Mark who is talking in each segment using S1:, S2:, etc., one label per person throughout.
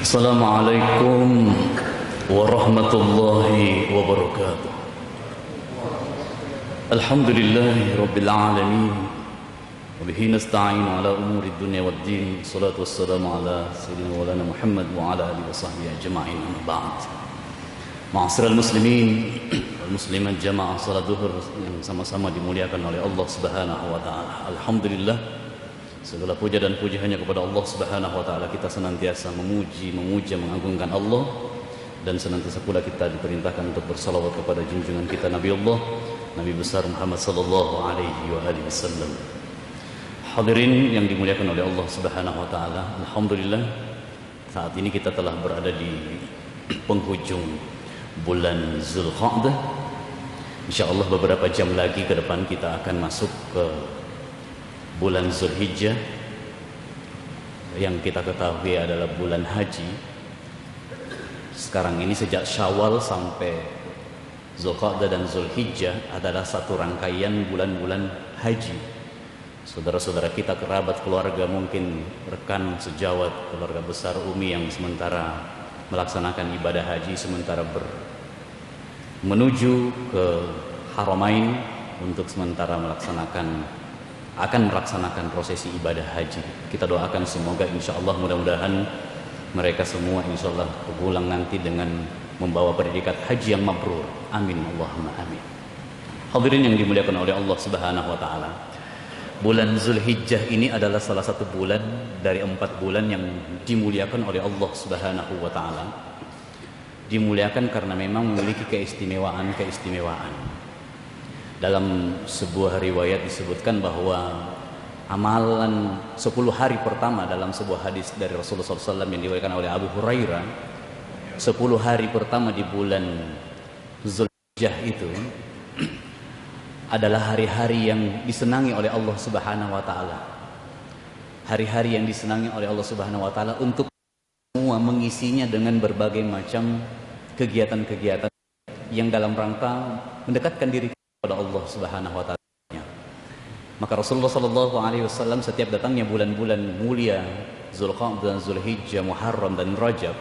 S1: Assalamualaikum warahmatullahi wabarakatuh. Alhamdulillahi rabbil alamin. Wabihi nasta'inu ala umuri dunya waddin. Salatu wassalamu ala sayyidina maulana Muhammad wa ala alihi wa sahbihi ajma'in. Amma ba'd. Ma'asyiral muslimin wal muslimat jamaah salat zuhur yang sama-sama dimuliakan oleh Allah Subhanahu wa taala. Alhamdulillah, segala puja dan puji hanya kepada Allah Subhanahu wa taala. Kita senantiasa memuji, memuja, mengagungkan Allah, dan senantiasa pula kita diperintahkan untuk bersalawat kepada junjungan kita Nabi Allah, Nabi besar Muhammad sallallahu alaihi wa alihi wasallam. Hadirin yang dimuliakan oleh Allah Subhanahu wa taala, alhamdulillah saat ini kita telah berada di penghujung bulan Zulqa'dah. Insyaallah beberapa jam lagi ke depan kita akan masuk ke bulan Zulhijjah yang kita ketahui adalah bulan haji. Sekarang ini sejak Syawal sampai Zulqa'dah dan Zulhijjah adalah satu rangkaian bulan-bulan haji. Saudara-saudara kita, kerabat, keluarga, mungkin rekan sejawat, keluarga besar Umi yang sementara melaksanakan ibadah haji, sementara menuju ke Haramain untuk sementara akan melaksanakan prosesi ibadah haji. Kita doakan semoga insyaallah mudah-mudahan mereka semua insyaallah pulang nanti dengan membawa predikat haji yang mabrur. Amin Allahumma amin. Hadirin yang dimuliakan oleh Allah Subhanahu wa taala, bulan Zulhijjah ini adalah salah satu bulan dari 4 bulan yang dimuliakan oleh Allah Subhanahu wa taala. Dimuliakan karena memang memiliki keistimewaan. Dalam sebuah riwayat disebutkan bahwa amalan 10 hari pertama, dalam sebuah hadis dari Rasulullah SAW yang diriwayatkan oleh Abu Hurairah, 10 hari pertama di bulan Zulhijjah itu adalah hari-hari yang disenangi oleh Allah Subhanahu wa taala. Hari-hari yang disenangi oleh Allah Subhanahu wa taala untuk semua mengisinya dengan berbagai macam kegiatan-kegiatan yang dalam rangka mendekatkan diri kepada Allah Subhanahu wa taala. Maka Rasulullah sallallahu alaihi wasallam setiap datangnya bulan-bulan mulia Zulqa'dah, Zulhijjah, Muharram dan Rajab,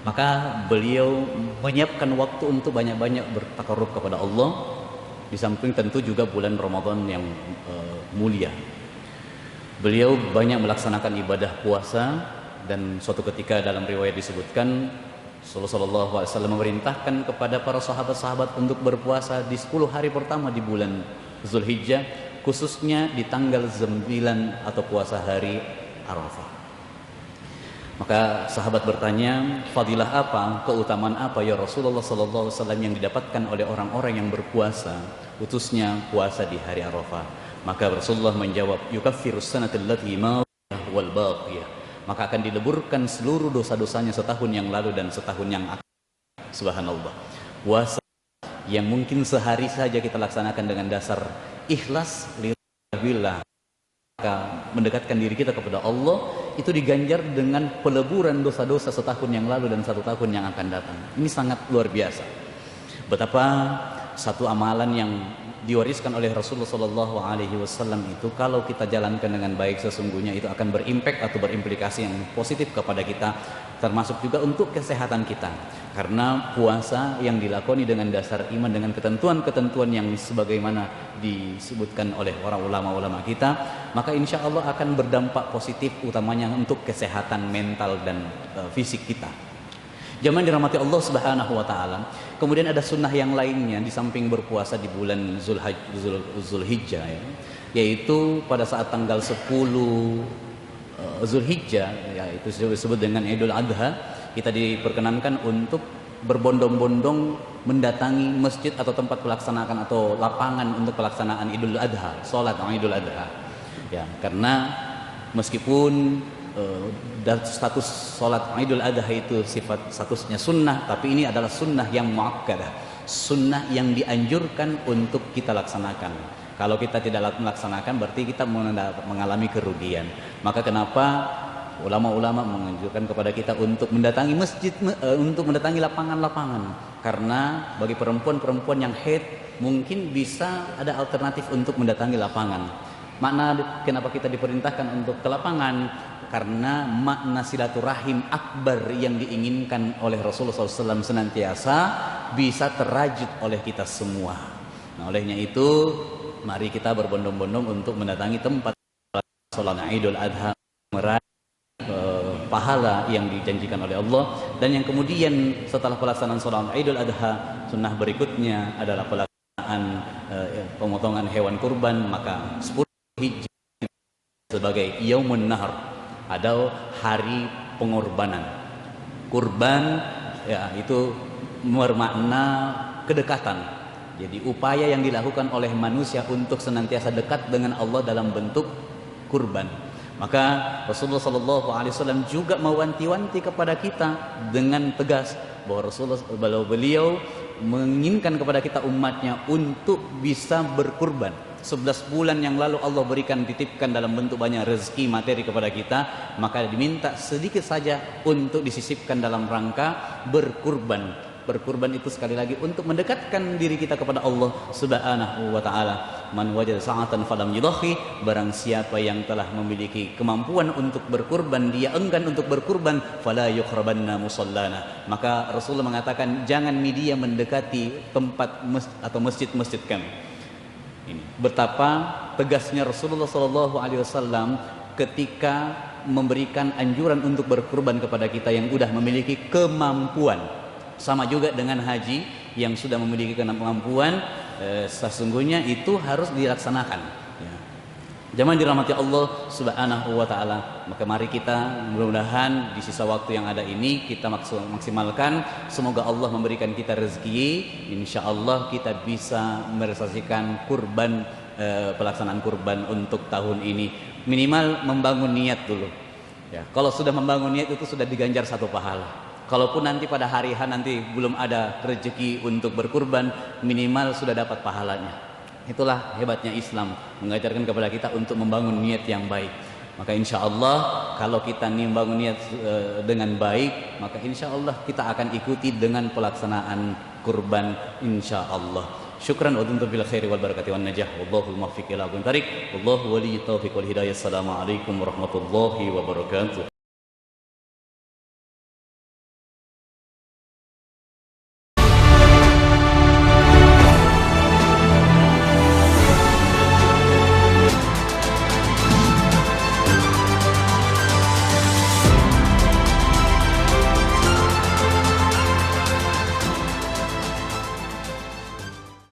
S1: maka beliau menyiapkan waktu untuk banyak-banyak bertakarrub kepada Allah, di samping tentu juga bulan Ramadan yang mulia. Beliau banyak melaksanakan ibadah puasa, dan suatu ketika dalam riwayat disebutkan Rasulullah sallallahu alaihi wasallam memerintahkan kepada para sahabat-sahabat untuk berpuasa di 10 hari pertama di bulan Zulhijjah, khususnya di tanggal 9 atau puasa hari Arafah. Maka sahabat bertanya, fadilah apa, keutamaan apa ya Rasulullah sallallahu alaihi wasallam yang didapatkan oleh orang-orang yang berpuasa, khususnya puasa di hari Arafah? Maka Rasulullah menjawab, yukaffirus sanatal lati madiyah wal baqiyah, maka akan dileburkan seluruh dosa-dosanya setahun yang lalu dan setahun yang akan. Subhanallah, puasa yang mungkin sehari saja kita laksanakan dengan dasar ikhlas lillah, maka mendekatkan diri kita kepada Allah, itu diganjar dengan peleburan dosa-dosa setahun yang lalu dan 1 tahun yang akan datang. Ini sangat luar biasa. Betapa satu amalan yang diwariskan oleh Rasulullah sallallahu alaihi wasallam itu kalau kita jalankan dengan baik, sesungguhnya itu akan berimpact atau berimplikasi yang positif kepada kita, termasuk juga untuk kesehatan kita. Karena puasa yang dilakoni dengan dasar iman, dengan ketentuan-ketentuan yang sebagaimana disebutkan oleh para ulama-ulama kita, maka insya Allah akan berdampak positif, utamanya untuk kesehatan mental dan fisik kita. Jamaah dirahmati Allah Subhanahu wa taala. Kemudian ada sunnah yang lainnya di samping berpuasa di bulan Zulhijjah, ya, yaitu pada saat tanggal 10 Zulhijjah, yaitu disebut dengan Idul Adha, kita diperkenankan untuk berbondong-bondong mendatangi masjid atau tempat pelaksanaan atau lapangan untuk pelaksanaan Idul Adha, salat Idul Adha. Ya, karena meskipun status salat Idul Adha itu statusnya sunnah, tapi ini adalah sunnah yang muakkadah, sunnah yang dianjurkan untuk kita laksanakan. Kalau kita tidak melaksanakan berarti kita mengalami kerugian. Maka kenapa ulama-ulama menganjurkan kepada kita untuk mendatangi masjid, untuk mendatangi lapangan-lapangan? Karena bagi perempuan-perempuan yang haid mungkin bisa ada alternatif untuk mendatangi lapangan. Makna kenapa kita diperintahkan untuk ke lapangan? Karena makna silaturahim akbar yang diinginkan oleh Rasulullah SAW senantiasa bisa terajut oleh kita semua. Nah, olehnya itu mari kita berbondong-bondong untuk mendatangi tempat sholat Idul Adha, meraih pahala yang dijanjikan oleh Allah. Dan yang kemudian setelah pelaksanaan sholat Idul Adha, sunnah berikutnya adalah pelaksanaan pemotongan hewan kurban. Maka 10 Hijjah sebagai Yaumun Nahar atau hari pengorbanan. Kurban ya itu bermakna kedekatan. Jadi upaya yang dilakukan oleh manusia untuk senantiasa dekat dengan Allah dalam bentuk kurban. Maka Rasulullah SAW juga mewanti-wanti kepada kita dengan tegas bahwa beliau menginginkan kepada kita umatnya untuk bisa berkurban. 11 bulan yang lalu Allah berikan, titipkan dalam bentuk banyak rezeki materi kepada kita, maka diminta sedikit saja untuk disisipkan dalam rangka berkurban. Berkurban itu sekali lagi untuk mendekatkan diri kita kepada Allah Subhanahu wa taala. Man wajada sa'atan falam yudhi, barang siapa yang telah memiliki kemampuan untuk berkurban dia enggan untuk berkurban, fala yuqrabanna musallana. Maka Rasulullah mengatakan jangan media mendekati tempat atau masjid-masjid kami. Ini betapa tegasnya Rasulullah SAW ketika memberikan anjuran untuk berkurban kepada kita yang sudah memiliki kemampuan. Sama juga dengan haji yang sudah memiliki kemampuan, sesungguhnya itu harus dilaksanakan. Ya. Jamaah dirahmati Allah Subhanahu wa taala. Maka mari kita mudah-mudahan di sisa waktu yang ada ini kita maksimalkan. Semoga Allah memberikan kita rezeki. Insyaallah kita bisa merealisasikan kurban, pelaksanaan kurban untuk tahun ini. Minimal membangun niat dulu. Ya, kalau sudah membangun niat itu sudah diganjar satu pahala. Kalaupun nanti pada hari H nanti belum ada rezeki untuk berkurban, minimal sudah dapat pahalanya. Itulah hebatnya Islam, mengajarkan kepada kita untuk membangun niat yang baik. Maka insya Allah kalau kita membangun niat dengan baik, maka insya Allah kita akan ikuti dengan pelaksanaan kurban insya Allah. Syukran wa duntum bil khairi wal barakati wan najah. Wallahul muwaffiq ila aqwamit thariq. Wallahu waliyut taufiq wal hidayah. Assalamualaikum warahmatullahi wabarakatuh.